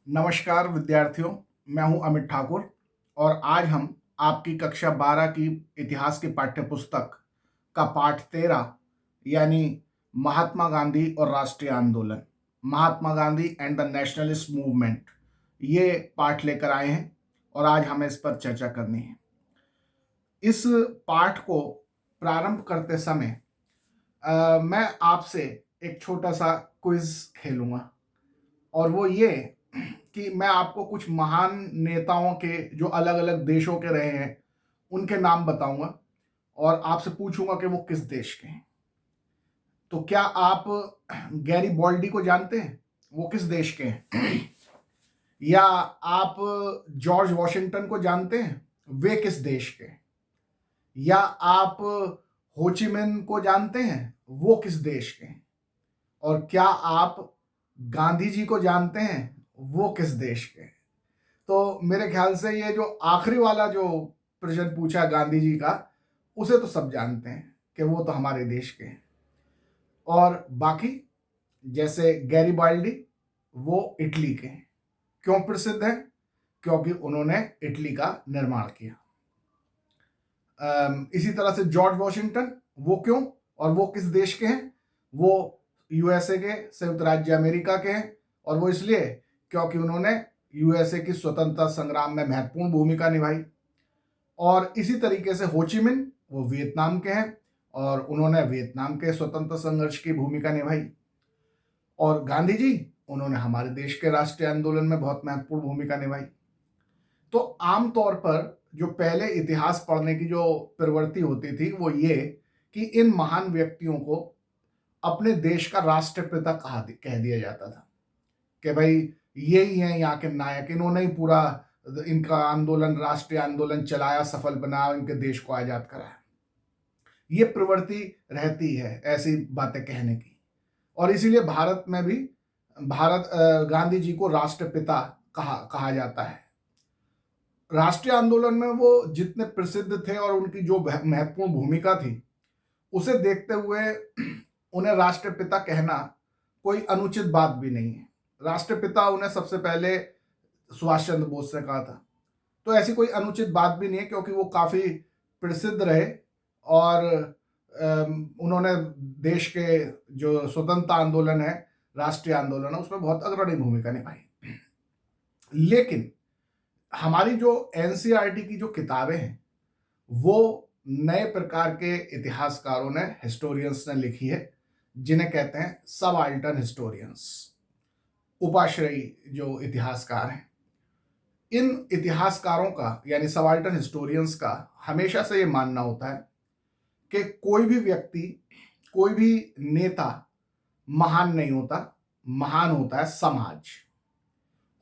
नमस्कार विद्यार्थियों, मैं हूं अमित ठाकुर और आज हम आपकी कक्षा 12 की इतिहास की पाठ्य पुस्तक का पाठ 13 यानी महात्मा गांधी और राष्ट्रीय आंदोलन, Mahatma Gandhi and the nationalist movement, ये पाठ लेकर आए हैं और आज हमें इस पर चर्चा करनी है। इस पाठ को प्रारंभ करते समय मैं आपसे एक छोटा सा क्विज खेलूंगा और वो ये कि मैं आपको कुछ महान नेताओं के जो अलग-अलग देशों के रहे हैं, उनके नाम बताऊँगा और आपसे पूछूँगा कि वो किस देश के हैं। तो क्या आप गैरिबॉल्डी को जानते हैं? वो किस देश के हैं? या आप जॉर्ज वॉशिंगटन को जानते हैं? वे किस देश के हैं? या आप हो ची मिन्ह को जानते हैं? वो किस देश के हैं? और क्या आप गांधी जी को जानते हैं? वो किस देश के हैं? तो मेरे ख्याल से ये जो आखिरी वाला जो प्रश्न पूछा गांधी जी का, उसे तो सब जानते हैं कि वो तो हमारे देश के हैं। और बाकी जैसे गैरिबाल्डी, वो इटली के हैं। क्यों प्रसिद्ध हैं? क्योंकि उन्होंने इटली का निर्माण किया। इसी तरह से जॉर्ज वॉशिंगटन, वो क्यों और वो किस देश के हैं? वो यूएसए के, संयुक्त राज्य अमेरिका के हैं और वो इसलिए क्योंकि उन्होंने यूएसए की स्वतंत्रता संग्राम में महत्वपूर्ण भूमिका निभाई। और इसी तरीके से हो ची मिन्ह, वो वियतनाम के हैं और उन्होंने वियतनाम के स्वतंत्रता संघर्ष की भूमिका निभाई। और गांधी जी, उन्होंने हमारे देश के राष्ट्रीय आंदोलन में बहुत महत्वपूर्ण भूमिका निभाई। तो आमतौर पर जो पहले इतिहास पढ़ने की जो प्रवृत्ति होती थी वो ये कि इन महान व्यक्तियों को अपने देश का राष्ट्रपिता कह दिया जाता था कि भाई ये ही हैं यहाँ के नायक, इन्होंने ही पूरा इनका आंदोलन, राष्ट्रीय आंदोलन चलाया, सफल बनाया, इनके देश को आजाद कराया। ये प्रवृत्ति रहती है ऐसी बातें कहने की और इसीलिए भारत में भी गांधी जी को राष्ट्रपिता कहा जाता है। राष्ट्रीय आंदोलन में वो जितने प्रसिद्ध थे और उनकी जो महत्वपूर्ण भूमिका थी, उसे देखते हुए उन्हें राष्ट्रपिता कहना कोई अनुचित बात भी नहीं है। राष्ट्रपिता उन्हें सबसे पहले सुभाष चंद्र बोस ने कहा था, तो ऐसी कोई अनुचित बात भी नहीं है क्योंकि वो काफ़ी प्रसिद्ध रहे और उन्होंने देश के जो स्वतंत्रता आंदोलन है, राष्ट्रीय आंदोलन है, उसमें बहुत अग्रणी भूमिका निभाई। लेकिन हमारी जो एनसीईआरटी की जो किताबें हैं, वो नए प्रकार के इतिहासकारों ने, हिस्टोरियंस ने लिखी है, जिन्हें कहते हैं सबाल्टर्न हिस्टोरियंस, उपाश्रयी जो इतिहासकार हैं। इन इतिहासकारों का यानी सबाल्टर्न हिस्टोरियंस का हमेशा से ये मानना होता है कि कोई भी व्यक्ति, कोई भी नेता महान नहीं होता, महान होता है समाज।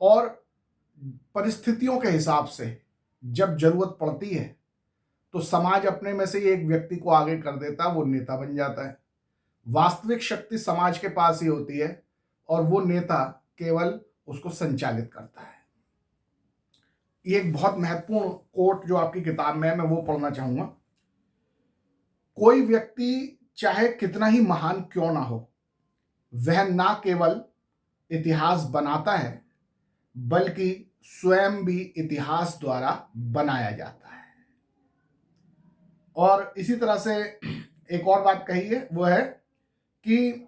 और परिस्थितियों के हिसाब से जब जरूरत पड़ती है तो समाज अपने में से ही एक व्यक्ति को आगे कर देता है, वो नेता बन जाता है। वास्तविक शक्ति समाज के पास ही होती है और वो नेता केवल उसको संचालित करता है। ये एक बहुत महत्वपूर्ण कोट जो आपकी किताब में है, मैं वो पढ़ना चाहूंगा। कोई व्यक्ति चाहे कितना ही महान क्यों ना हो, वह ना केवल इतिहास बनाता है बल्कि स्वयं भी इतिहास द्वारा बनाया जाता है। और इसी तरह से एक और बात कही है, वो है कि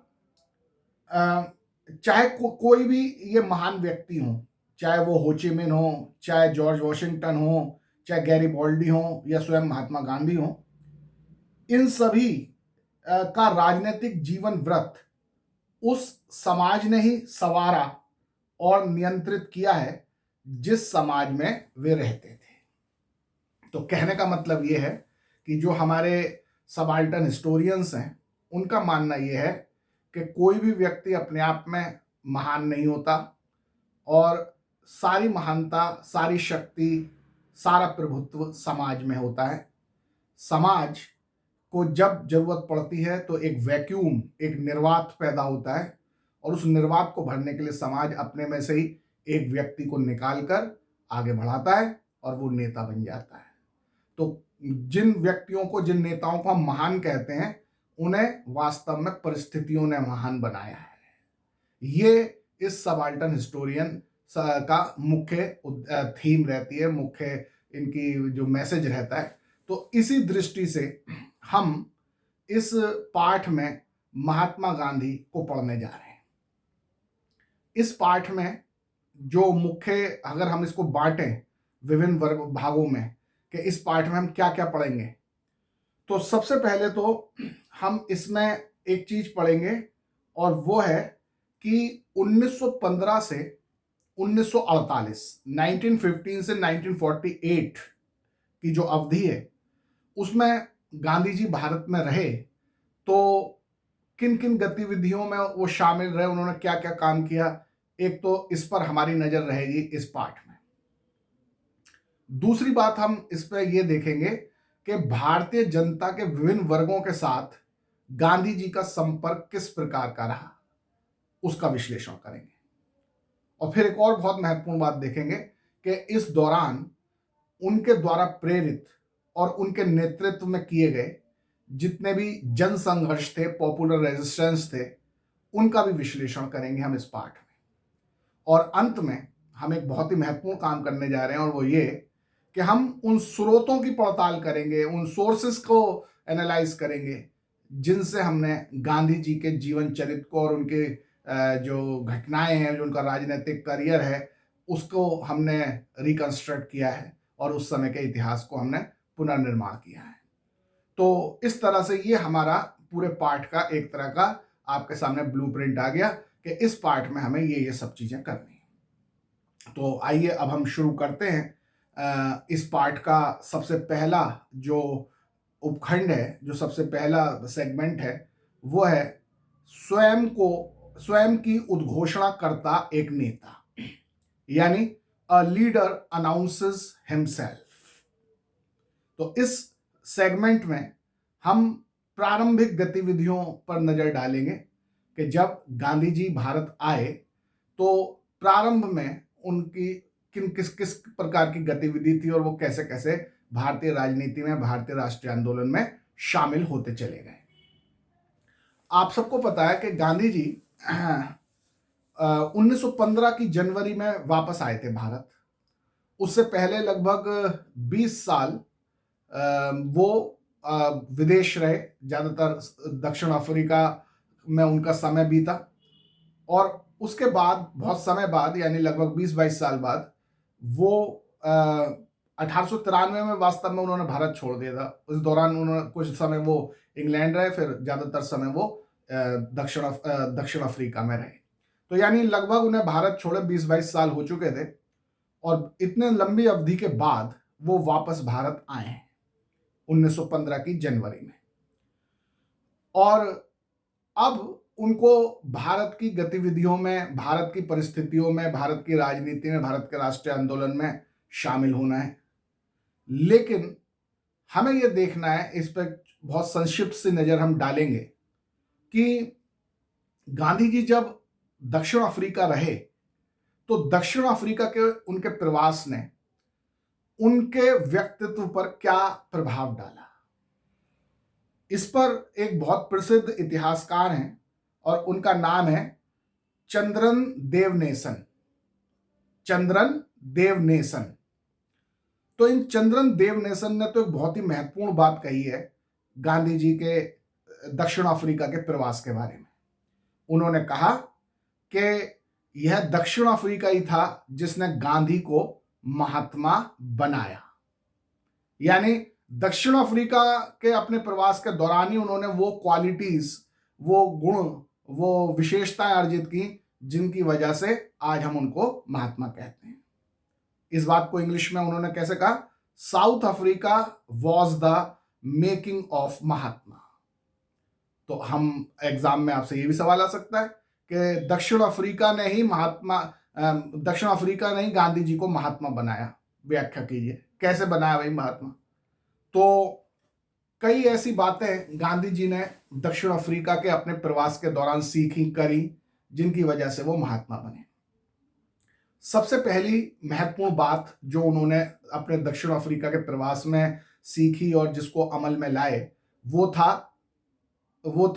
चाहे कोई भी ये महान व्यक्ति हो, चाहे वो हो ची मिन्ह हो, चाहे जॉर्ज वॉशिंगटन हो, चाहे गैरिबॉल्डी हो या स्वयं महात्मा गांधी हो, इन सभी का राजनीतिक जीवन व्रत उस समाज ने ही संवारा और नियंत्रित किया है जिस समाज में वे रहते थे। तो कहने का मतलब ये है कि जो हमारे सबाल्टर्न हिस्टोरियंस हैं, उनका मानना ये है कि कोई भी व्यक्ति अपने आप में महान नहीं होता और सारी महानता, सारी शक्ति, सारा प्रभुत्व समाज में होता है। समाज को जब जरूरत पड़ती है तो एक वैक्यूम, एक निर्वात पैदा होता है और उस निर्वात को भरने के लिए समाज अपने में से ही एक व्यक्ति को निकालकर आगे बढ़ाता है और वो नेता बन जाता है। तो जिन व्यक्तियों को, जिन नेताओं को हम महान कहते हैं, उन्हें वास्तव में परिस्थितियों ने महान बनाया है। ये इस सबाल्टर्न हिस्टोरियन का मुख्य थीम रहती है, मुख्य इनकी जो मैसेज रहता है। तो इसी दृष्टि से हम इस पाठ में महात्मा गांधी को पढ़ने जा रहे हैं। इस पाठ में जो मुख्य, अगर हम इसको बांटें विभिन्न वर्ग भागों में कि इस पाठ में हम क्या क्या पढ़ेंगे, तो सबसे पहले तो हम इसमें एक चीज पढ़ेंगे और वो है कि 1915 से 1948, 1915 से 1948 की जो अवधि है उसमें गांधी जी भारत में रहे तो किन किन गतिविधियों में वो शामिल रहे, उन्होंने क्या क्या काम किया, एक तो इस पर हमारी नजर रहेगी इस पाठ में। दूसरी बात हम इस पर यह देखेंगे कि भारतीय जनता के विभिन्न वर्गों के साथ गांधी जी का संपर्क किस प्रकार का रहा, उसका विश्लेषण करेंगे। और फिर एक और बहुत महत्वपूर्ण बात देखेंगे कि इस दौरान उनके द्वारा प्रेरित और उनके नेतृत्व में किए गए जितने भी जन संघर्ष थे, पॉपुलर रेजिस्टेंस थे, उनका भी विश्लेषण करेंगे हम इस पाठ में। और अंत में हम एक बहुत ही महत्वपूर्ण काम करने जा रहे हैं और वो ये कि हम उन स्रोतों की पड़ताल करेंगे, उन सोर्सेस को एनालाइज करेंगे जिनसे हमने गांधी जी के जीवन चरित्र को और उनके जो घटनाएं हैं, जो उनका राजनीतिक करियर है, उसको हमने रिकंस्ट्रक्ट किया है और उस समय के इतिहास को हमने पुनर्निर्माण किया है। तो इस तरह से ये हमारा पूरे पाठ का एक तरह का आपके सामने ब्लूप्रिंट आ गया कि इस पाठ में हमें ये सब चीजें करनी है। तो आइए अब हम शुरू करते हैं। इस पाठ का सबसे पहला जो उपखंड है, जो सबसे पहला सेगमेंट है, वो है स्वयं की उद्घोषणा करता एक नेता, यानी अ लीडर अनाउंसेस हिमसेल्फ। तो इस सेगमेंट में हम प्रारंभिक गतिविधियों पर नजर डालेंगे कि जब गांधी जी भारत आए तो प्रारंभ में उनकी किस किस प्रकार की गतिविधि थी और वो कैसे कैसे भारतीय राजनीति में, भारतीय राष्ट्रीय आंदोलन में शामिल होते चले गए। आप सबको पता है कि गांधी जी 1915 की जनवरी में वापस आए थे भारत। उससे पहले लगभग 20 साल वो विदेश रहे, ज्यादातर दक्षिण अफ्रीका में उनका समय बीता। और उसके बाद बहुत समय बाद, यानी लगभग 20-22 साल बाद, वो 1893 में वास्तव में उन्होंने भारत छोड़ दिया था। उस दौरान उन्होंने कुछ समय वो इंग्लैंड रहे, फिर ज्यादातर समय वो दक्षिण अफ्रीका में रहे। तो यानी लगभग उन्हें भारत छोड़े 20-22 साल हो चुके थे और इतने लंबी अवधि के बाद वो वापस भारत आए हैं 1915 की जनवरी में। और अब उनको भारत की गतिविधियों में, भारत की परिस्थितियों में, भारत की राजनीति में, भारत के राष्ट्रीय आंदोलन में शामिल होना है। लेकिन हमें यह देखना है, इस पर बहुत संक्षिप्त सी नजर हम डालेंगे कि गांधी जी जब दक्षिण अफ्रीका रहे तो दक्षिण अफ्रीका के उनके प्रवास ने उनके व्यक्तित्व पर क्या प्रभाव डाला। इस पर एक बहुत प्रसिद्ध इतिहासकार हैं और उनका नाम है चंद्रन देवनेसन। चंद्रन देवनेसन। तो इन चंद्रन देवनेसन ने तो एक बहुत ही महत्वपूर्ण बात कही है गांधी जी के दक्षिण अफ्रीका के प्रवास के बारे में। उन्होंने कहा कि यह दक्षिण अफ्रीका ही था जिसने गांधी को महात्मा बनाया। यानी दक्षिण अफ्रीका के अपने प्रवास के दौरान ही उन्होंने वो क्वालिटीज, वो गुण, वो विशेषताएं अर्जित की जिनकी वजह से आज हम उनको महात्मा कहते हैं। इस बात को इंग्लिश में उन्होंने कैसे कहा? South Africa was the making of Mahatma. तो हम एग्जाम में आपसे ये भी सवाल आ सकता है कि दक्षिण अफ्रीका ने ही गांधी जी को महात्मा बनाया। व्याख्या कीजिए, कैसे बनाया भाई महात्मा? तो कई ऐसी बातें गांधी जी ने दक्षिण अफ्रीका के अपने प्रवास के दौरान सीखी, करी, जिनकी वजह से वो महात्मा बने। सबसे पहली महत्वपूर्ण बात जो उन्होंने अपने दक्षिण अफ्रीका के प्रवास में सीखी और जिसको अमल में लाए, वो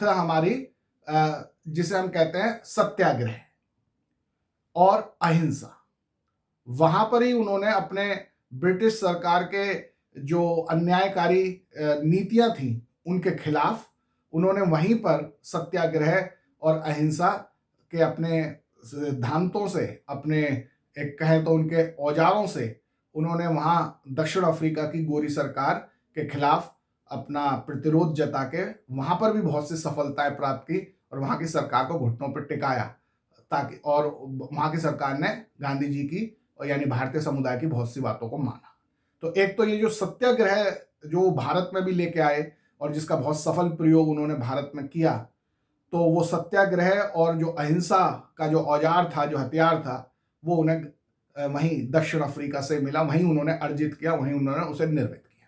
था हमारी जिसे हम कहते हैं सत्याग्रह और अहिंसा। वहां पर ही उन्होंने अपने ब्रिटिश सरकार के जो अन्यायकारी नीतियां थी उनके खिलाफ उन्होंने वहीं पर सत्याग्रह और अहिंसा के अपने सिद्धांतों से, अपने एक कहें तो उनके औजारों से उन्होंने वहां दक्षिण अफ्रीका की गोरी सरकार के खिलाफ अपना प्रतिरोध जता के वहां पर भी बहुत सी सफलताएं प्राप्त की और वहां की सरकार को घुटनों पर टिकाया, ताकि और वहां की सरकार ने गांधी जी की और यानी भारतीय समुदाय की बहुत सी बातों को माना। तो एक तो ये जो सत्याग्रह जो भारत में भी लेके आए और जिसका बहुत सफल प्रयोग उन्होंने भारत में किया, तो वो सत्याग्रह और जो अहिंसा का जो औजार था, जो हथियार था, वो उन्हें वहीं दक्षिण अफ्रीका से मिला, वहीं उन्होंने अर्जित किया, वहीं उन्होंने उसे निर्मित किया।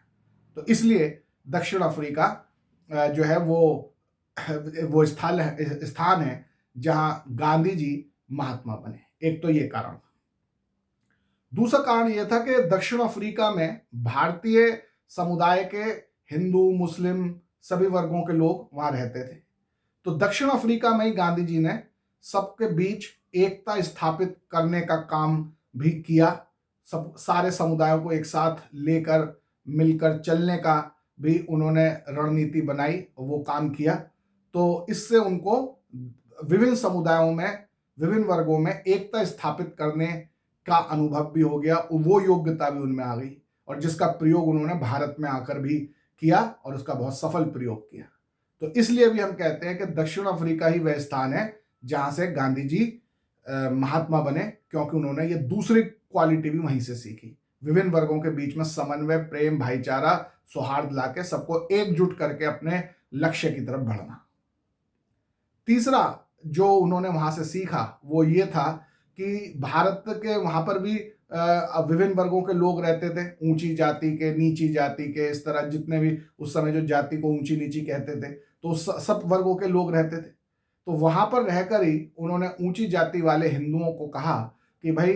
तो इसलिए दक्षिण अफ्रीका जो है वो स्थान है जहां गांधी जी महात्मा बने। एक तो ये कारण था। दूसरा कारण यह था कि दक्षिण अफ्रीका में भारतीय समुदाय के हिंदू, मुस्लिम सभी वर्गों के लोग वहां रहते थे। तो दक्षिण अफ्रीका में ही गांधी जी ने सबके बीच एकता स्थापित करने का काम भी किया। सब सारे समुदायों को एक साथ लेकर मिलकर चलने का भी उन्होंने रणनीति बनाई, वो काम किया। तो इससे उनको विभिन्न समुदायों में, विभिन्न वर्गों में एकता स्थापित करने का अनुभव भी हो गया, वो योग्यता भी उनमें आ गई और जिसका प्रयोग उन्होंने भारत में आकर भी किया और उसका बहुत सफल प्रयोग किया। तो इसलिए भी हम कहते हैं कि दक्षिण अफ्रीका ही वह स्थान है जहां से गांधी जी महात्मा बने, क्योंकि उन्होंने ये दूसरी क्वालिटी भी वहीं से सीखी, विभिन्न वर्गों के बीच में समन्वय, प्रेम, भाईचारा, सौहार्द लाके सबको एकजुट करके अपने लक्ष्य की तरफ बढ़ना। तीसरा जो उन्होंने वहां से सीखा वो ये था कि भारत के वहां पर भी विभिन्न वर्गों के लोग रहते थे, ऊंची जाति के, नीची जाति के, इस तरह जितने भी उस समय जो जाति को ऊंची नीची कहते थे, तो सब वर्गों के लोग रहते थे। तो वहां पर रहकर ही उन्होंने ऊंची जाति वाले हिंदुओं को कहा कि भाई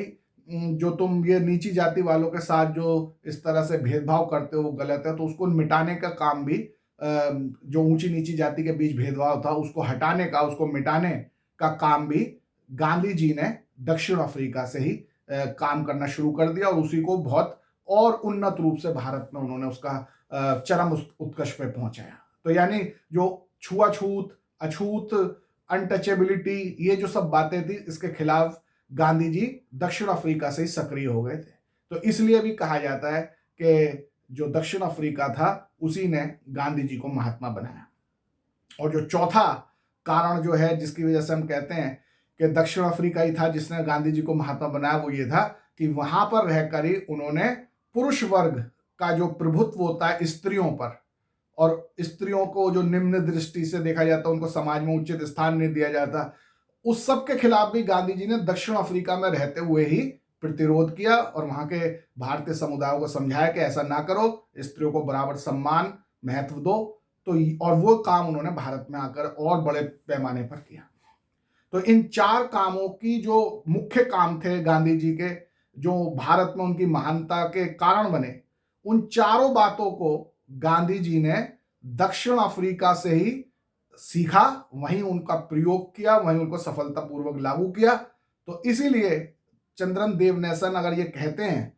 जो तुम ये नीची जाति वालों के साथ जो इस तरह से भेदभाव करते हो वो गलत है, तो उसको मिटाने का काम भी, जो ऊंची नीची जाति के बीच भेदभाव था उसको हटाने का, उसको मिटाने का काम भी गांधी जी ने दक्षिण अफ्रीका से ही काम करना शुरू कर दिया और उसी को बहुत और उन्नत रूप से भारत में उन्होंने उसका चरम उत्कर्ष पे पहुंचाया। तो यानी जो छुआछूत, अछूत, अनटचेबिलिटी, ये जो सब बातें थी, इसके खिलाफ गांधी जी दक्षिण अफ्रीका से ही सक्रिय हो गए थे। तो इसलिए भी कहा जाता है कि जो दक्षिण अफ्रीका था उसी ने गांधी जी को महात्मा बनाया। और जो चौथा कारण जो है जिसकी वजह से हम कहते हैं कि दक्षिण अफ्रीका ही था जिसने गांधी जी को महात्मा बनाया, वो ये था कि वहां पर रहकर ही उन्होंने पुरुष वर्ग का जो प्रभुत्व होता है स्त्रियों पर, और स्त्रियों को जो निम्न दृष्टि से देखा जाता, उनको समाज में उचित स्थान नहीं दिया जाता, उस सब के खिलाफ भी गांधी जी ने दक्षिण अफ्रीका में रहते हुए ही प्रतिरोध किया और वहां के भारतीय समुदायों को समझाया कि ऐसा ना करो, स्त्रियों को बराबर सम्मान, महत्व दो। तो और वो काम उन्होंने भारत में आकर और बड़े पैमाने पर किया। तो इन चार कामों की जो मुख्य काम थे गांधी जी के, जो भारत में उनकी महानता के कारण बने, उन चारों बातों को गांधी जी ने दक्षिण अफ्रीका से ही सीखा, वहीं उनका प्रयोग किया, वहीं उनको सफलतापूर्वक लागू किया। तो इसीलिए चंद्रन देवनेसन अगर ये कहते हैं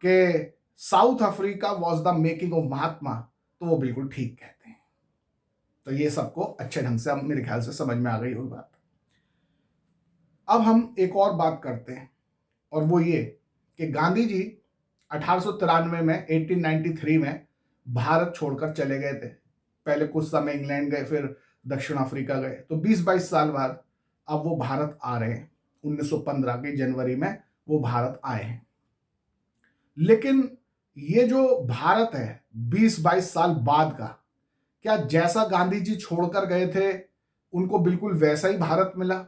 कि South Africa was the making of Mahatma, तो वो बिल्कुल ठीक कहते हैं। तो ये सबको अच्छे ढंग से मेरे ख्याल से समझ में आ गई होगी बात। अब हम एक और बात करते हैं, और वो ये कि गांधी जी 1893 में 1893 में भारत छोड़कर चले गए थे। पहले कुछ समय इंग्लैंड गए, फिर दक्षिण अफ्रीका गए। तो 20-22 साल बाद अब वो भारत आ रहे हैं। 1915 के जनवरी में वो भारत आए हैं। लेकिन ये जो भारत है 20-22 साल बाद का, क्या जैसा गांधी जी छोड़कर गए थे उनको बिल्कुल वैसा ही भारत मिला,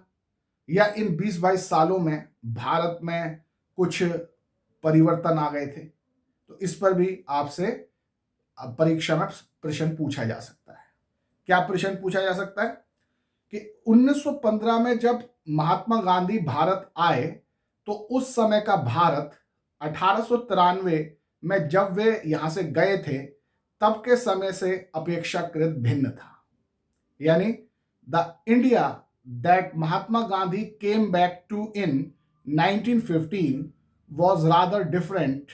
या इन 20-22 सालों में भारत में कुछ परिवर्तन आ गए थे? तो इस पर भी आपसे परीक्षा में प्रश्न पूछा जा सकता है। क्या प्रश्न पूछा जा सकता है कि 1915 में जब महात्मा गांधी भारत आए, तो उस समय का भारत 1893 में जब वे यहां से गए थे तब के समय से अपेक्षाकृत भिन्न था। यानी the India that Mahatma Gandhi came back to in 1915 was rather different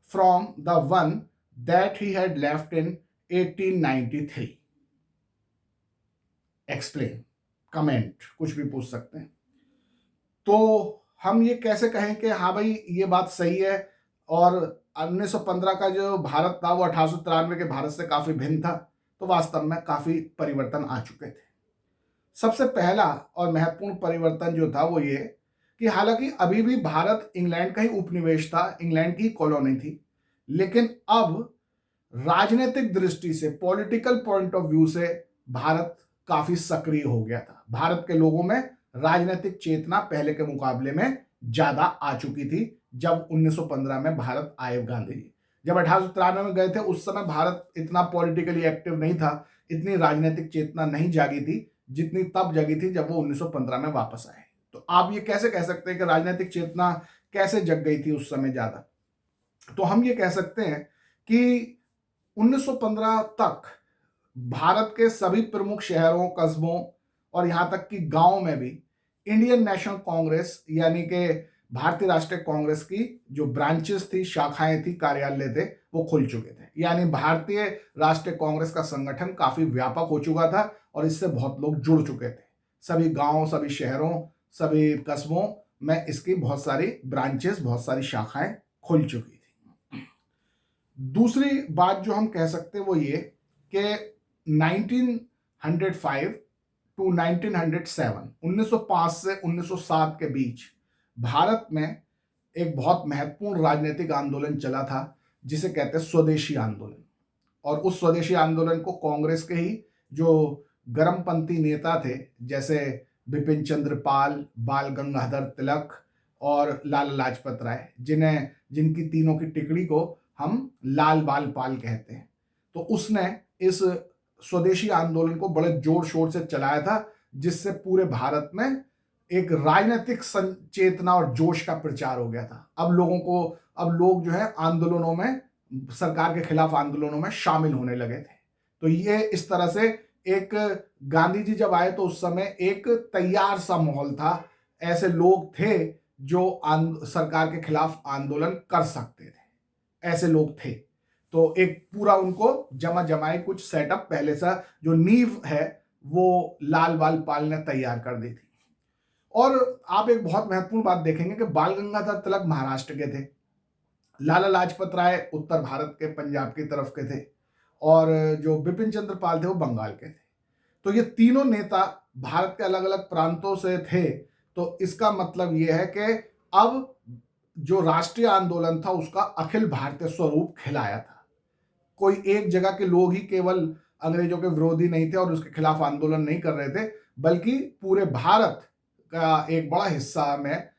from the one that he had left in 1893. Explain, comment, कुछ भी पूछ सकते हैं। तो हम ये कैसे कहें कि हाँ भाई ये बात सही है और 1915 का जो भारत था वो 1893 के भारत से काफी भिन्न था? तो वास्तव में काफी परिवर्तन आ चुके थे। सबसे पहला और महत्वपूर्ण परिवर्तन जो था वो ये कि हालांकि अभी भी भारत इंग्लैंड का ही उपनिवेश था, इंग्लैंड की कॉलोनी थी, लेकिन अब राजनीतिक दृष्टि से, पॉलिटिकल पॉइंट ऑफ व्यू से भारत काफी सक्रिय हो गया था। भारत के लोगों में राजनीतिक चेतना पहले के मुकाबले में ज्यादा आ चुकी थी। जब 1915 में भारत आए गांधी जी, जब 1893 में गए थे, उस समय भारत इतना पॉलिटिकली एक्टिव नहीं था, इतनी राजनीतिक चेतना नहीं जागी थी जितनी तब जगी थी जब वो 1915 में वापस आए। तो आप ये कैसे कह सकते हैं कि राजनीतिक चेतना कैसे जग गई थी उस समय ज्यादा? तो हम ये कह सकते हैं कि 1915 तक भारत के सभी प्रमुख शहरों, कस्बों और यहां तक कि गांव में भी इंडियन नेशनल कांग्रेस यानी कि भारतीय राष्ट्रीय कांग्रेस की जो ब्रांचेस थी, शाखाएं थी, कार्यालय थे, वो खुल चुके थे। यानी भारतीय राष्ट्रीय कांग्रेस का संगठन काफी व्यापक हो चुका था और इससे बहुत लोग जुड़ चुके थे। सभी गांव, सभी शहरों, सभी कस्बों में इसकी बहुत सारी ब्रांचेस, बहुत सारी शाखाएं खुल चुकी थी। दूसरी बात जो हम कह सकते हैं वो ये कि 1905 टू 1907, 1905 से 1907 के बीच भारत में एक बहुत महत्वपूर्ण राजनीतिक आंदोलन चला था जिसे कहते हैं स्वदेशी आंदोलन। और उस स्वदेशी आंदोलन को कांग्रेस के ही जो गर्मपंथी नेता थे, जैसे बिपिन चंद्र पाल, बाल गंगाधर तिलक और लाला लाजपत राय, जिनकी तीनों की टिकड़ी को हम लाल बाल पाल कहते हैं, तो उसने इस स्वदेशी आंदोलन को बड़े जोर शोर से चलाया था, जिससे पूरे भारत में एक राजनीतिक चेतना और जोश का प्रचार हो गया था। अब लोग जो है आंदोलनों में, सरकार के खिलाफ आंदोलनों में शामिल होने लगे थे। तो ये इस तरह से एक, गांधी जी जब आए तो उस समय एक तैयार सा माहौल था, ऐसे लोग थे जो सरकार के खिलाफ आंदोलन कर सकते थे, ऐसे लोग थे। तो एक पूरा उनको जमाई कुछ सेटअप पहले से जो नींव है वो लाल बाल पाल ने तैयार कर दी थी। और आप एक बहुत महत्वपूर्ण बात देखेंगे कि बाल गंगाधर तिलक महाराष्ट्र के थे, लाला लाजपत राय उत्तर भारत के पंजाब की तरफ के थे, और जो बिपिन चंद्र पाल थे वो बंगाल के थे। तो ये तीनों नेता भारत के अलग अलग प्रांतों से थे। तो इसका मतलब ये है कि अब जो राष्ट्रीय आंदोलन था उसका अखिल भारतीय स्वरूप खिलाया था। कोई एक जगह के लोग ही केवल अंग्रेजों के विरोधी नहीं थे और उसके खिलाफ आंदोलन नहीं कर रहे थे, बल्कि पूरे भारत का एक बड़ा हिस्सा में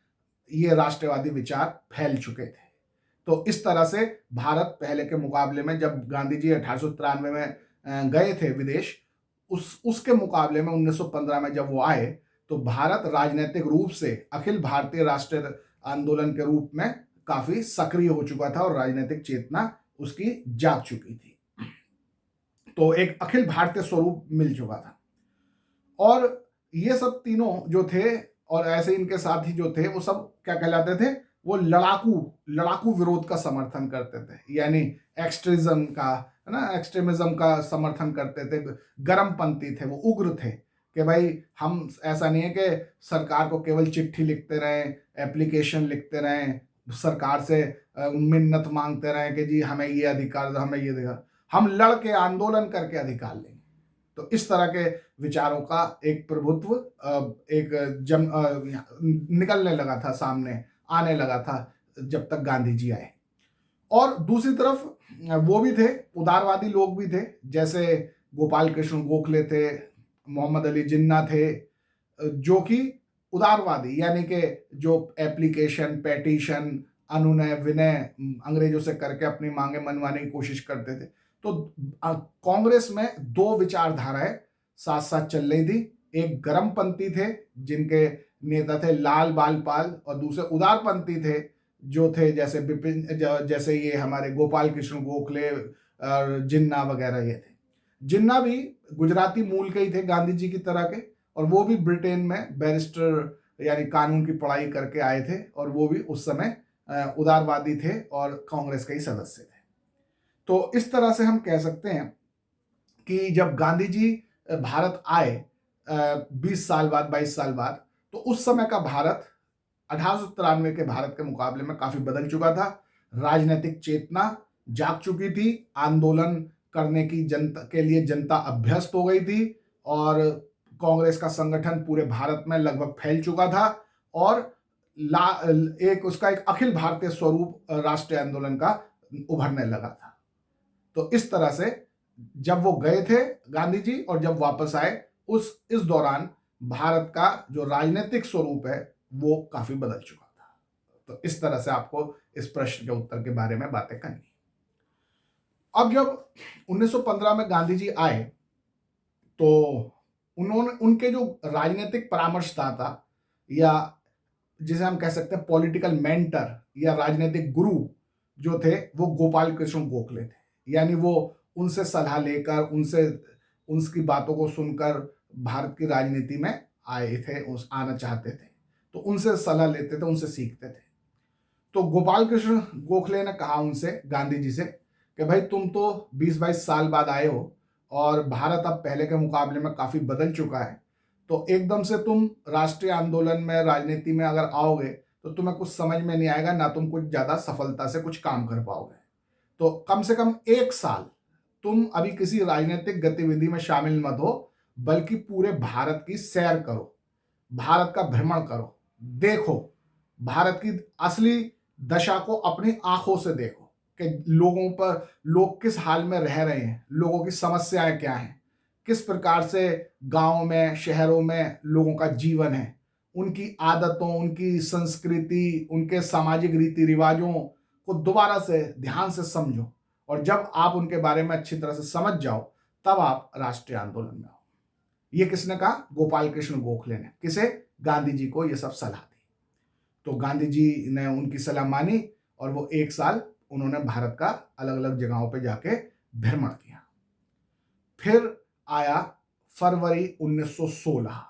ये राष्ट्रवादी विचार फैल चुके थे। तो इस तरह से भारत पहले के मुकाबले में, जब गांधी जी 1893 में गए थे विदेश, उसके मुकाबले में 1915 में जब वो आए तो भारत राजनीतिक रूप से अखिल भारतीय राष्ट्रीय आंदोलन के रूप में काफी सक्रिय हो चुका था और राजनीतिक चेतना उसकी जाग चुकी थी। तो एक अखिल भारतीय स्वरूप मिल चुका था। और ये सब तीनों जो थे और ऐसे इनके साथी जो थे वो सब क्या कहलाते थे? वो लड़ाकू विरोध का समर्थन करते थे, यानी एक्सट्रीज्म का, है ना, एक्सट्रीमिज्म का समर्थन करते थे, गर्मपंथी थे, वो उग्र थे कि भाई हम, ऐसा नहीं है कि सरकार को केवल चिट्ठी लिखते रहें, एप्लीकेशन लिखते रहें, सरकार से मिन्नत मांगते रहें कि जी हमें ये अधिकार, हमें ये अधिकार, हम लड़ के आंदोलन करके अधिकार लेंगे। तो इस तरह के विचारों का एक प्रभुत्व निकलने लगा था, सामने आने लगा था जब तक गांधी जी आए। और दूसरी तरफ वो भी थे, उदारवादी लोग भी थे, जैसे गोपाल कृष्ण गोखले थे, मोहम्मद अली जिन्ना थे, जो कि उदारवादी यानी कि जो एप्लीकेशन, पेटिशन, अनुनय विनय अंग्रेजों से करके अपनी मांगे मनवाने की कोशिश करते थे। तो कांग्रेस में दो विचारधाराएं साथ साथ चल रही थी। एक गर्मपंथी थे जिनके नेता थे लाल बाल पाल, और दूसरे उदारपंथी थे जो थे जैसे बिपिन, जैसे ये हमारे गोपाल कृष्ण गोखले और जिन्ना वगैरह ये थे। जिन्ना भी गुजराती मूल के ही थे गांधी जी की तरह के, और वो भी ब्रिटेन में बैरिस्टर यानी कानून की पढ़ाई करके आए थे, और वो भी उस समय उदारवादी थे और कांग्रेस के ही सदस्य थे। तो इस तरह से हम कह सकते हैं कि जब गांधी जी भारत आए 20 साल बाद, 22 साल बाद, तो उस समय का भारत 1893 के भारत के मुकाबले में काफी बदल चुका था। राजनीतिक चेतना जाग चुकी थी, आंदोलन करने की जनता के लिए जनता अभ्यस्त हो गई थी और कांग्रेस का संगठन पूरे भारत में लगभग फैल चुका था और एक अखिल भारतीय स्वरूप राष्ट्रीय आंदोलन का उभरने लगा था। तो इस तरह से जब वो गए थे गांधी जी और जब वापस आए, इस दौरान भारत का जो राजनीतिक स्वरूप है वो काफी बदल चुका था। तो इस तरह से आपको इस प्रश्न के उत्तर के बारे में बातें करनी। अब जब 1915 में गांधी जी आए तो उनके जो राजनीतिक परामर्शदाता या जिसे हम कह सकते हैं पॉलिटिकल मेंटर या राजनीतिक गुरु जो थे वो गोपाल कृष्ण गोखले थे। यानी वो उनसे सलाह लेकर, उनकी बातों को सुनकर भारत की राजनीति में आए थे, आना चाहते थे, तो उनसे सलाह लेते थे, उनसे सीखते थे। तो गोपाल कृष्ण गोखले ने कहा उनसे, गांधी जी से, कि भाई तुम तो 20-22 साल बाद आए हो और भारत अब पहले के मुकाबले में काफी बदल चुका है, तो एकदम से तुम राष्ट्रीय आंदोलन में, राजनीति में अगर आओगे तो तुम्हें कुछ समझ में नहीं आएगा, ना तुम कुछ ज्यादा सफलता से कुछ काम कर पाओगे। तो कम से कम 1 साल तुम अभी किसी राजनीतिक गतिविधि में शामिल मत हो, बल्कि पूरे भारत की सैर करो, भारत का भ्रमण करो, देखो, भारत की असली दशा को अपनी आंखों से देखो कि लोग किस हाल में रह रहे हैं, लोगों की समस्याएं क्या हैं, किस प्रकार से गांव में, शहरों में लोगों का जीवन है, उनकी आदतों, उनकी संस्कृति, उनके सामाजिक रीति रिवाजों को दोबारा से ध्यान से समझो और जब आप उनके बारे में अच्छी तरह से समझ जाओ तब आप राष्ट्रीय आंदोलन में आओ। ये किसने कहा? गोपाल कृष्ण गोखले ने। किसे? गांधी जी को ये सब सलाह दी। तो गांधी जी ने उनकी सलाह मानी और वो 1 साल उन्होंने भारत का अलग अलग जगहों पे जाके भ्रमण किया। फिर आया फरवरी 1916।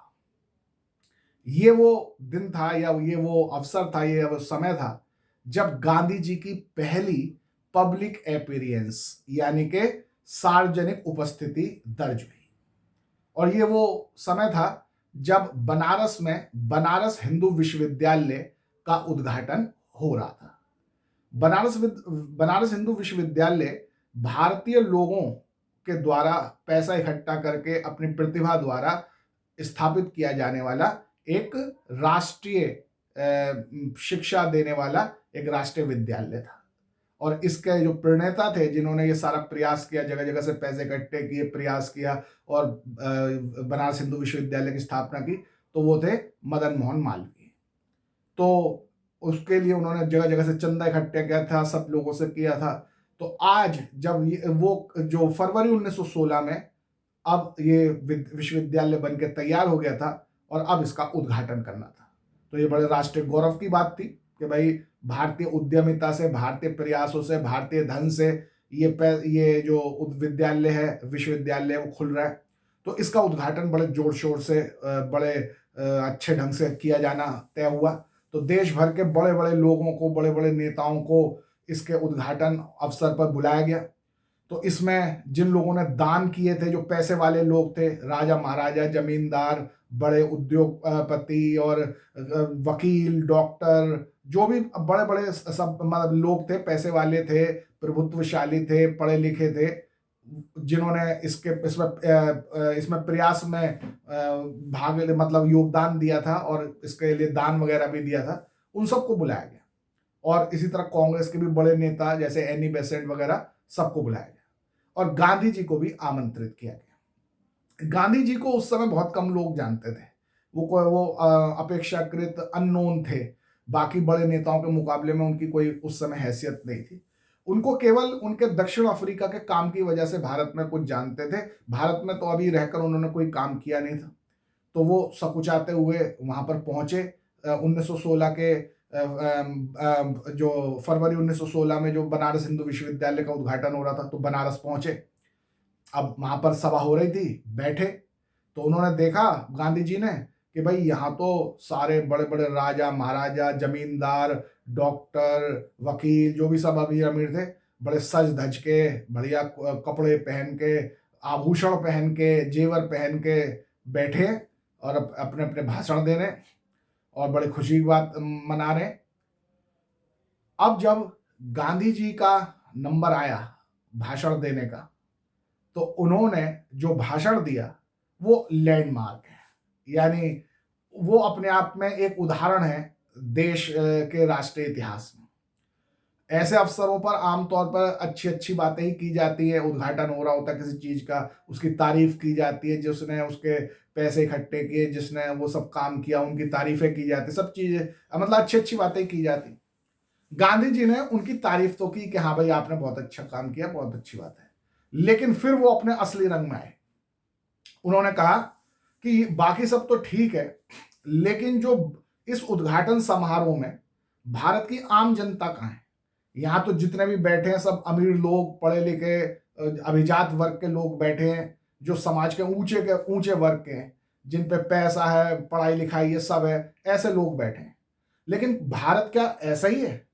ये वो दिन था या ये वो अवसर था, ये वो समय था जब गांधी जी की पहली पब्लिक अपीयरेंस यानी कि सार्वजनिक उपस्थिति दर्ज हुई। और ये वो समय था जब बनारस में बनारस हिंदू विश्वविद्यालय का उद्घाटन हो रहा था। बनारस हिंदू विश्वविद्यालय भारतीय लोगों के द्वारा पैसा इकट्ठा करके अपनी प्रतिभा द्वारा स्थापित किया जाने वाला एक राष्ट्रीय शिक्षा देने वाला एक राष्ट्रीय विद्यालय था। और इसके जो प्रणेता थे, जिन्होंने ये सारा प्रयास किया, जगह जगह से पैसे इकट्ठे किए, प्रयास किया और बनारस हिंदू विश्वविद्यालय की स्थापना की, तो वो थे मदन मोहन मालवीय। तो उसके लिए उन्होंने जगह जगह से चंदा इकट्ठा किया था, सब लोगों से किया था। तो आज जब वो जो फरवरी 1916 में अब ये विश्वविद्यालय बन के तैयार हो गया था और अब इसका उद्घाटन करना था, तो ये बड़े राष्ट्रीय गौरव की बात थी कि भाई भारतीय उद्यमिता से, भारतीय प्रयासों से, भारतीय धन से ये जो विद्यालय है, विश्वविद्यालय, वो खुल रहा है। तो इसका उद्घाटन बड़े जोर शोर से, बड़े अच्छे ढंग से किया जाना तय हुआ। तो देश भर के बड़े बड़े लोगों को, बड़े बड़े नेताओं को इसके उद्घाटन अवसर पर बुलाया गया। तो इसमें जिन लोगों ने दान किए थे, जो पैसे वाले लोग थे, राजा महाराजा, जमींदार, बड़े उद्योगपति और वकील, डॉक्टर, जो भी बड़े बड़े सब मतलब लोग थे, पैसे वाले थे, प्रभुत्वशाली थे, पढ़े लिखे थे, जिन्होंने इसमें प्रयास में भाग मतलब योगदान दिया था और इसके लिए दान वगैरह भी दिया था, उन सबको बुलाया गया। और इसी तरह कांग्रेस के भी बड़े नेता जैसे एनी बेसेंट वगैरह सबको बुलाया गया और गांधी जी को भी आमंत्रित किया गया। गांधी जी को उस समय बहुत कम लोग जानते थे, वो अपेक्षाकृत अननोन थे, बाकी बड़े नेताओं के मुकाबले में उनकी कोई उस समय हैसियत नहीं थी। उनको केवल उनके दक्षिण अफ्रीका के काम की वजह से भारत में कुछ जानते थे। भारत में तो अभी रहकर उन्होंने कोई काम किया नहीं था, तो वो सकुचाते हुए वहां पर पहुंचे। 1916 के जो फरवरी 1916 में जो बनारस हिंदू विश्वविद्यालय का उद्घाटन हो रहा था, तो बनारस पहुंचे। अब वहां पर सभा हो रही थी, बैठे, तो उन्होंने देखा गांधी जी ने कि भाई यहाँ तो सारे बड़े बड़े राजा महाराजा जमींदार डॉक्टर वकील जो भी सब अमीर अमीर थे बड़े सज धज के बढ़िया कपड़े पहन के आभूषण पहन के जेवर पहन के बैठे और अपने अपने भाषण दे रहे और बड़े खुशी की बात मना रहे। अब जब गांधी जी का नंबर आया भाषण देने का तो उन्होंने जो भाषण दिया वो लैंडमार्क है, यानी वो अपने आप में एक उदाहरण है देश के राष्ट्रीय इतिहास में। ऐसे अवसरों पर आमतौर पर अच्छी अच्छी बातें ही की जाती है, उद्घाटन हो रहा होता है किसी चीज का, उसकी तारीफ की जाती है, जिसने उसके पैसे इकट्ठे किए, जिसने वो सब काम किया उनकी तारीफें की जाती, सब चीजें मतलब अच्छी अच्छी बातें की जाती। गांधी जी ने उनकी तारीफ तो की कि हाँ भाई आपने बहुत अच्छा काम किया, बहुत अच्छी बात है, लेकिन फिर वो अपने असली रंग में आए। उन्होंने कहा कि बाकी सब तो ठीक है, लेकिन जो इस उद्घाटन समारोह में भारत की आम जनता कहाँ है? यहां तो जितने भी बैठे हैं सब अमीर लोग, पढ़े लिखे अभिजात वर्ग के लोग बैठे हैं, जो समाज के ऊंचे वर्ग के हैं, जिन पे पैसा है, पढ़ाई लिखाई ये सब है, ऐसे लोग बैठे हैं। लेकिन भारत क्या ऐसा ही है?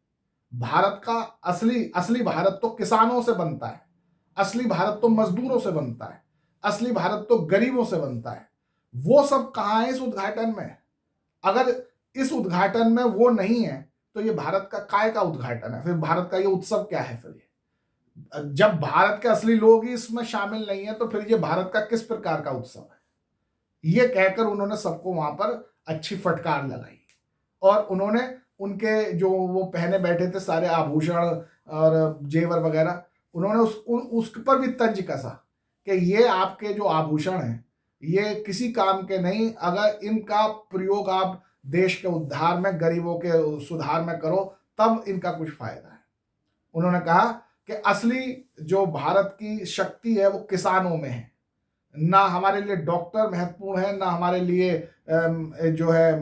भारत का असली असली भारत तो किसानों से बनता है, असली भारत तो मजदूरों से बनता है, असली भारत तो गरीबों से बनता है। वो सब कहाँ है इस उद्घाटन में? अगर इस उद्घाटन में वो नहीं है तो ये भारत का काय का उद्घाटन है? फिर भारत का ये उत्सव क्या है? फिर ये जब भारत के असली लोग ही इसमें शामिल नहीं है तो फिर ये भारत का किस प्रकार का उत्सव है? ये कहकर उन्होंने सबको वहां पर अच्छी फटकार लगाई और उन्होंने उनके जो वो पहने बैठे थे सारे आभूषण और जेवर वगैरह, उन्होंने उस पर भी तंज कसा कि ये आपके जो आभूषण हैं ये किसी काम के नहीं, अगर इनका प्रयोग आप देश के उद्धार में, गरीबों के सुधार में करो तब इनका कुछ फायदा है। उन्होंने कहा कि असली जो भारत की शक्ति है वो किसानों में है, ना हमारे लिए डॉक्टर महत्वपूर्ण है, ना हमारे लिए जो है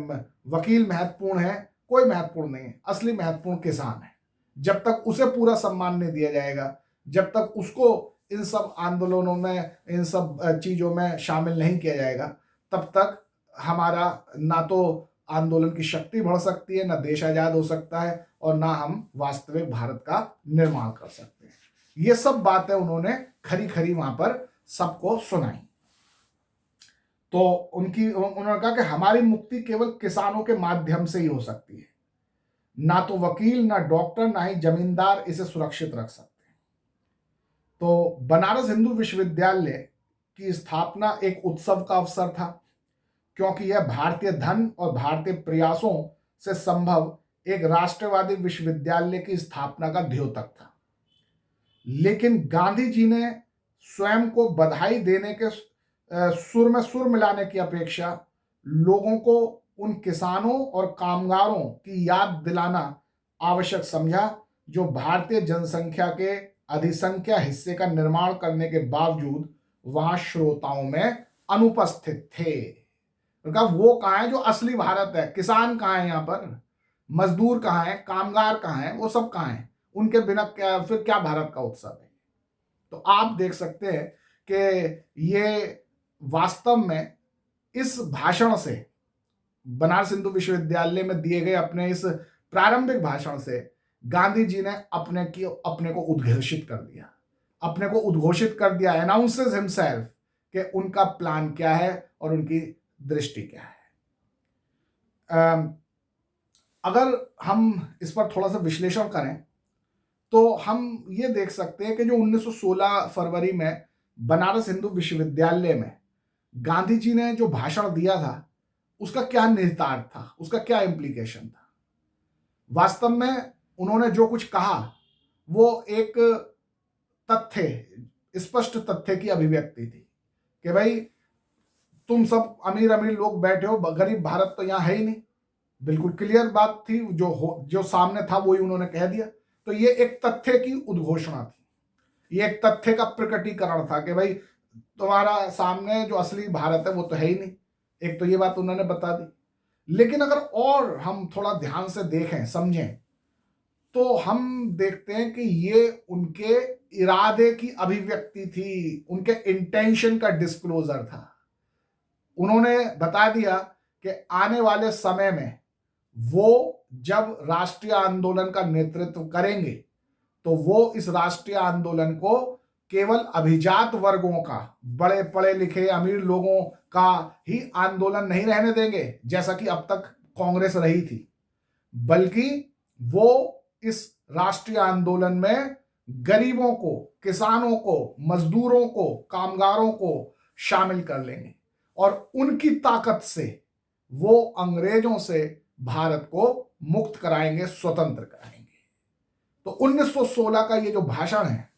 वकील महत्वपूर्ण है, कोई महत्वपूर्ण नहीं है, असली महत्वपूर्ण किसान है। जब तक उसे पूरा सम्मान नहीं दिया जाएगा, जब तक उसको इन सब आंदोलनों में, इन सब चीजों में शामिल नहीं किया जाएगा, तब तक हमारा ना तो आंदोलन की शक्ति बढ़ सकती है, ना देश आजाद हो सकता है और ना हम वास्तविक भारत का निर्माण कर सकते हैं। ये सब बातें उन्होंने खरी खरी वहां पर सबको सुनाई। तो उन्होंने कहा कि हमारी मुक्ति केवल किसानों के माध्यम से ही हो सकती है, ना तो वकील, ना डॉक्टर, ना ही जमींदार इसे सुरक्षित रख सकते। तो बनारस हिंदू विश्वविद्यालय की स्थापना एक उत्सव का अवसर था, क्योंकि यह भारतीय धन और भारतीय प्रयासों से संभव एक राष्ट्रवादी विश्वविद्यालय की स्थापना का द्योतक था। लेकिन गांधी जी ने स्वयं को बधाई देने के सुर में सुर मिलाने की अपेक्षा लोगों को उन किसानों और कामगारों की याद दिलाना आवश्यक समझा जो भारतीय जनसंख्या के अधिसंख्या हिस्से का निर्माण करने के बावजूद वहां श्रोताओं में अनुपस्थित थे। उनका वो कहाँ है जो असली भारत है? किसान कहाँ है यहाँ पर? मजदूर कहाँ है? कामगार कहाँ है? वो सब कहाँ है? उनके बिना क्या फिर क्या भारत का उत्सव है? तो आप देख सकते हैं कि ये वास्तव में इस भाषण से, बनारस हिंदू विश्वविद्यालय में दिए गए अपने इस प्रारंभिक भाषण से गांधी जी ने अपने को उद्घोषित कर दिया, अपने को उद्घोषित कर दिया, अनाउंसेस हिमसेल्फ कि उनका प्लान क्या है और उनकी दृष्टि क्या है। अगर हम इस पर थोड़ा सा विश्लेषण करें तो हम ये देख सकते हैं कि जो 1916 फरवरी में बनारस हिंदू विश्वविद्यालय में गांधी जी ने जो भाषण दिया था उसका क्या निहितार्थ था, उसका क्या इम्प्लीकेशन था। वास्तव में उन्होंने जो कुछ कहा वो एक तथ्य, स्पष्ट तथ्य की अभिव्यक्ति थी कि भाई तुम सब अमीर अमीर लोग बैठे हो, गरीब भारत तो यहाँ है ही नहीं। बिल्कुल क्लियर बात थी, जो सामने था वही उन्होंने कह दिया। तो ये एक तथ्य की उद्घोषणा थी, ये एक तथ्य का प्रकटीकरण था कि भाई तुम्हारा सामने जो असली भारत है वो तो है ही नहीं। एक तो ये बात उन्होंने बता दी। लेकिन अगर और हम थोड़ा ध्यान से देखें, समझें, तो हम देखते हैं कि ये उनके इरादे की अभिव्यक्ति थी, उनके इंटेंशन का डिस्क्लोजर था। उन्होंने बता दिया कि आने वाले समय में वो जब राष्ट्रीय आंदोलन का नेतृत्व करेंगे तो वो इस राष्ट्रीय आंदोलन को केवल अभिजात वर्गों का, बड़े पढ़े लिखे अमीर लोगों का ही आंदोलन नहीं रहने देंगे जैसा कि अब तक कांग्रेस रही थी, बल्कि वो इस राष्ट्रीय आंदोलन में गरीबों को, किसानों को, मजदूरों को, कामगारों को शामिल कर लेंगे और उनकी ताकत से वो अंग्रेजों से भारत को मुक्त कराएंगे, स्वतंत्र कराएंगे। तो 1916 का ये जो भाषण है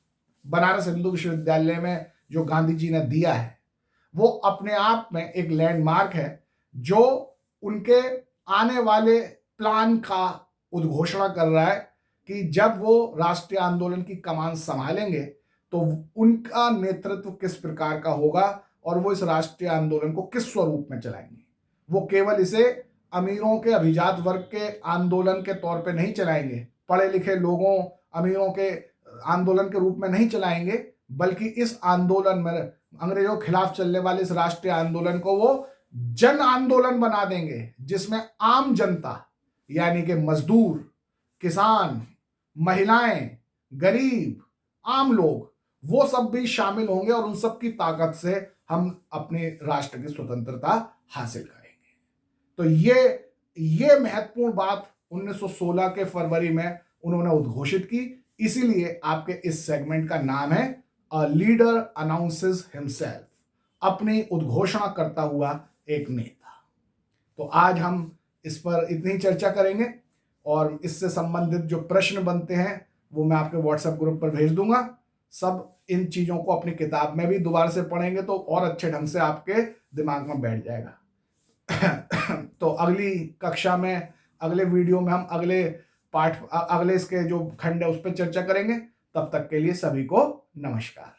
बनारस हिंदू विश्वविद्यालय में जो गांधी जी ने दिया है, वो अपने आप में एक लैंडमार्क है जो उनके आने वाले प्लान का उद्घोषणा कर रहा है कि जब वो राष्ट्रीय आंदोलन की कमान संभालेंगे तो उनका नेतृत्व किस प्रकार का होगा और वो इस राष्ट्रीय आंदोलन को किस स्वरूप में चलाएंगे। वो केवल इसे अमीरों के, अभिजात वर्ग के आंदोलन के तौर पे नहीं चलाएंगे, पढ़े लिखे लोगों, अमीरों के आंदोलन के रूप में नहीं चलाएंगे, बल्कि इस आंदोलन में अंग्रेजों के खिलाफ चलने वाले इस राष्ट्रीय आंदोलन को वो जन आंदोलन बना देंगे, जिसमें आम जनता यानी कि मजदूर, किसान, महिलाएं, गरीब, आम लोग, वो सब भी शामिल होंगे और उन सब की ताकत से हम अपने राष्ट्र की स्वतंत्रता हासिल करेंगे। तो ये महत्वपूर्ण बात 1916 के फरवरी में उन्होंने उद्घोषित की। इसीलिए आपके इस सेगमेंट का नाम है अ लीडर अनाउंसेस हिमसेल्फ, अपनी उद्घोषणा करता हुआ एक नेता। तो आज हम इस पर इतनी चर्चा करेंगे और इससे संबंधित जो प्रश्न बनते हैं वो मैं आपके व्हाट्सएप ग्रुप पर भेज दूंगा। सब इन चीजों को अपनी किताब में भी दोबारा से पढ़ेंगे तो और अच्छे ढंग से आपके दिमाग में बैठ जाएगा। तो अगली कक्षा में, अगले वीडियो में हम अगले पाठ, अगले इसके जो खंड है उस पर चर्चा करेंगे। तब तक के लिए सभी को नमस्कार।